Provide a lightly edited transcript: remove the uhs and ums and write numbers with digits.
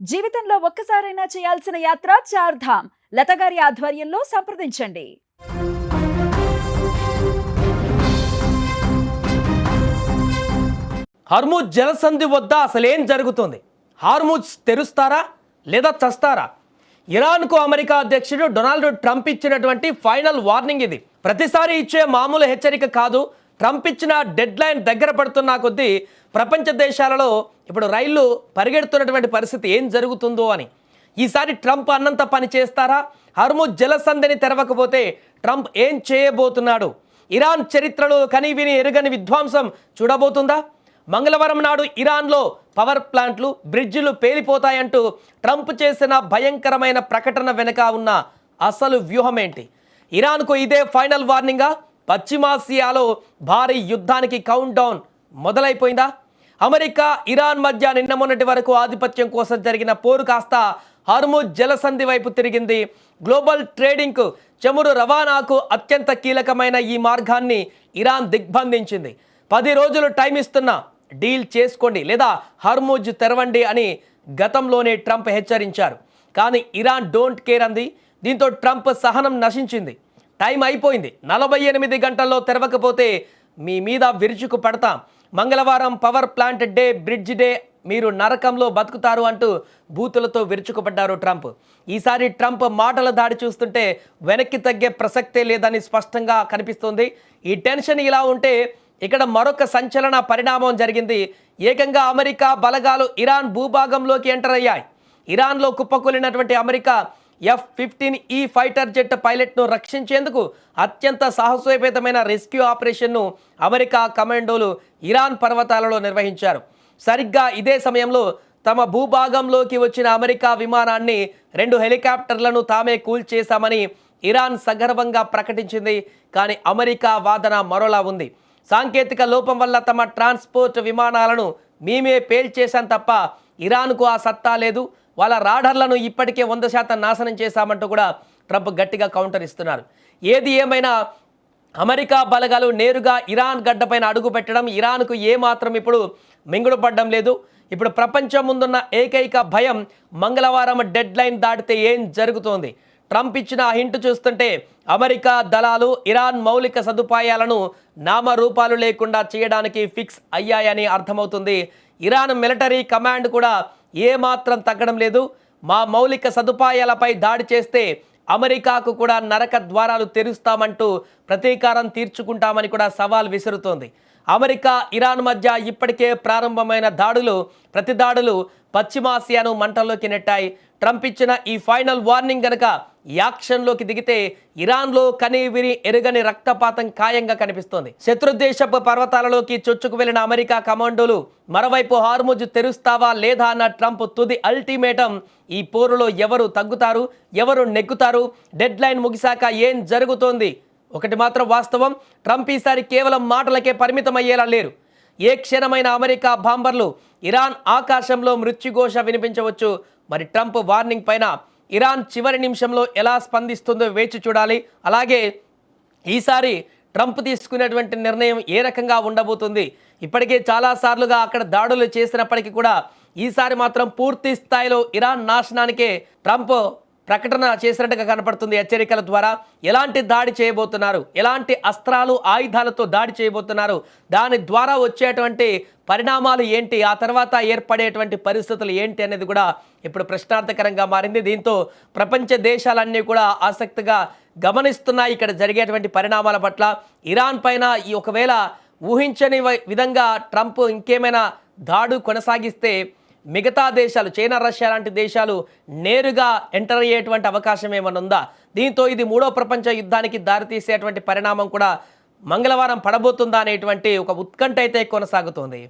జీవితంలో ఒక్కసారైనా చేయాల్సిన యాత్ర చార్ధామ్. లతగారి ఆధ్వర్యంలో సంప్రదించండి. హర్ముజ్ జలసంధి వద్ద అసలేం జరుగుతుంది? హార్ముజ్ తెరుస్తారా లేదా చస్తారా? ఇరాన్కు అమెరికా అధ్యక్షుడు డొనాల్డ్ ట్రంప్ ఇచ్చినటువంటి ఫైనల్ వార్నింగ్ ఇది. ప్రతిసారి ఇచ్చే మామూలు హెచ్చరిక కాదు. ట్రంప్ ఇచ్చిన డెడ్ లైన్ దగ్గర పడుతున్న కొద్దీ ప్రపంచ దేశాలలో ఇప్పుడు రైళ్లు పరిగెడుతున్నటువంటి పరిస్థితి ఏం జరుగుతుందో అని. ఈసారి ట్రంప్ అన్నంత పని చేస్తారా? హర్ముజ్ జలసంధిని తెరవకపోతే ట్రంప్ ఏం చేయబోతున్నాడు? ఇరాన్ చరిత్రలో కనీవిని ఎరుగని విధ్వంసం చూడబోతుందా? మంగళవారం నాడు ఇరాన్లో పవర్ ప్లాంట్లు, బ్రిడ్జిలు పేలిపోతాయంటూ ట్రంప్ చేసిన భయంకరమైన ప్రకటన వెనుక ఉన్న అసలు వ్యూహం ఏంటి? ఇరాన్కు ఇదే ఫైనల్ వార్నింగా? పశ్చిమాసియాలో భారీ యుద్ధానికి కౌంట్ డౌన్ మొదలైపోయిందా? అమెరికా ఇరాన్ మధ్య నిన్న మొన్నటి వరకు ఆధిపత్యం కోసం జరిగిన పోరు కాస్త హర్ముజ్ జలసంధి వైపు తిరిగింది. గ్లోబల్ ట్రేడింగ్కు, చమురు రవాణాకు అత్యంత కీలకమైన ఈ మార్గాన్ని ఇరాన్ దిగ్బంధించింది. 10 రోజులు టైం ఇస్తున్నా, డీల్ చేసుకోండి లేదా హర్ముజ్ తెరవండి అని గతంలోనే ట్రంప్ హెచ్చరించారు. కానీ ఇరాన్ డోంట్ కేర్ అంది. దీంతో ట్రంప్ సహనం నశించింది. టైం అయిపోయింది, 48 గంటల్లో తెరవకపోతే మీ మీద విరుచుకు పడతాం, మంగళవారం power plant day, bridge day, మీరు నరకంలో బతుకుతారు అంటూ బూతులతో విరుచుకుపడ్డారు ట్రంప్. ఈసారి ట్రంప్ మాటల దాడి చూస్తుంటే వెనక్కి తగ్గే ప్రసక్తే లేదని స్పష్టంగా కనిపిస్తుంది. ఈ టెన్షన్ ఇలా ఉంటే ఇక్కడ మరొక సంచలన పరిణామం జరిగింది. ఏకంగా అమెరికా బలగాలు ఇరాన్ భూభాగంలోకి ఎంటర్ అయ్యాయి. ఇరాన్లో కుప్పకూలినటువంటి అమెరికా F-15E ఫైటర్ జెట్ పైలట్ను రక్షించేందుకు అత్యంత సాహసోపేతమైన రెస్క్యూ ఆపరేషన్ను అమెరికా కమాండోలు ఇరాన్ పర్వతాలలో నిర్వహించారు. సరిగ్గా ఇదే సమయంలో తమ భూభాగంలోకి వచ్చిన అమెరికా విమానాన్ని 2 హెలికాప్టర్లను తామే కూల్చేశామని ఇరాన్ సగర్వంగా ప్రకటించింది. కానీ అమెరికా వాదన మరోలా ఉంది. సాంకేతిక లోపం వల్ల తమ ట్రాన్స్పోర్ట్ విమానాలను మేమే పేల్చేశాం తప్ప ఇరాన్కు ఆ సత్తా లేదు, వాళ్ళ రాడర్లను ఇప్పటికే 100% నాశనం చేశామంటూ కూడా ట్రంప్ గట్టిగా కౌంటర్ ఇస్తున్నారు. ఏది ఏమైనా అమెరికా బలగాలు నేరుగా ఇరాన్ గడ్డపైన అడుగు పెట్టడం ఇరాన్కు ఏమాత్రం ఇప్పుడు మింగుడుపడడం లేదు. ఇప్పుడు ప్రపంచం ముందున్న ఏకైక భయం మంగళవారం డెడ్ లైన్ దాటితే ఏం జరుగుతోంది? ట్రంప్ ఇచ్చిన హింట్ చూస్తుంటే అమెరికా దళాలు ఇరాన్ మౌలిక సదుపాయాలను నామరూపాలు లేకుండా చేయడానికి ఫిక్స్ అయ్యాయని అర్థమవుతుంది. ఇరాన్ మిలిటరీ కమాండ్ కూడా ఏమాత్రం తగ్గడం లేదు. మా మౌలిక సదుపాయాలపై దాడి చేస్తే అమెరికాకు కూడా నరక ద్వారాలు తెరుస్తామంటూ ప్రతీకారం తీర్చుకుంటామని కూడా సవాల్ విసురుతోంది. అమెరికా ఇరాన్ మధ్య ఇప్పటికే ప్రారంభమైన ప్రతి దాడులు పశ్చిమాసియాను మంటల్లోకి నెట్టాయి. ట్రంప్ ఇచ్చిన ఈ ఫైనల్ వార్నింగ్ గనక యాక్షన్లోకి దిగితే ఇరాన్లో కనీవిని ఎరుగని రక్తపాతం ఖాయంగా కనిపిస్తోంది. శత్రుదేశపు పర్వతాలలోకి చొచ్చుకు వెళ్లిన అమెరికా కమాండోలు మరోవైపు హార్ముజ్ తెరుస్తావా లేదా అన్న ట్రంప్ తుది అల్టిమేటం. ఈ పోరులో ఎవరు తగ్గుతారు, ఎవరు నెగ్గుతారు? డెడ్ లైన్ ముగిశాక ఏం జరుగుతోంది? ఒకటి మాత్రం వాస్తవం, ట్రంప్ ఈసారి కేవలం మాటలకే పరిమితమయ్యేలా లేరు. ఏ క్షణమైన అమెరికా బాంబర్లు ఇరాన్ ఆకాశంలో మృత్యుఘోష వినిపించవచ్చు. మరి ట్రంప్ వార్నింగ్ పైన ఇరాన్ చివరి నిమిషంలో ఎలా స్పందిస్తుందో వేచి చూడాలి. అలాగే ఈసారి ట్రంప్ తీసుకునేటువంటి నిర్ణయం ఏ రకంగా ఉండబోతుంది? ఇప్పటికే చాలాసార్లుగా అక్కడ దాడులు చేసినప్పటికీ కూడా ఈసారి మాత్రం పూర్తి స్థాయిలో ఇరాన్ నాశనానికే ట్రంప్ ప్రకటన చేసినట్టుగా కనపడుతుంది. హెచ్చరికల ద్వారా ఎలాంటి దాడి చేయబోతున్నారు, ఎలాంటి అస్త్రాలు ఆయుధాలతో దాడి చేయబోతున్నారు, దాని ద్వారా వచ్చేటువంటి పరిణామాలు ఏంటి, ఆ తర్వాత ఏర్పడేటువంటి పరిస్థితులు ఏంటి అనేది కూడా ఇప్పుడు ప్రశ్నార్థకరంగా మారింది. దీంతో ప్రపంచ దేశాలన్నీ కూడా ఆసక్తిగా గమనిస్తున్నాయి ఇక్కడ జరిగేటువంటి పరిణామాల పట్ల. ఇరాన్ పైన ఈ ఒకవేళ ఊహించని విధంగా ట్రంప్ ఇంకేమైనా దాడు కొనసాగిస్తే మిగతా దేశాలు, చైనా, రష్యా లాంటి దేశాలు నేరుగా ఎంటర్ అయ్యేటువంటి అవకాశం ఏమైనా ఉందా? దీంతో ఇది 3వ ప్రపంచ యుద్ధానికి దారితీసేటువంటి పరిణామం కూడా మంగళవారం పడబోతుందా అనేటువంటి ఒక ఉత్కంఠ అయితే కొనసాగుతోంది.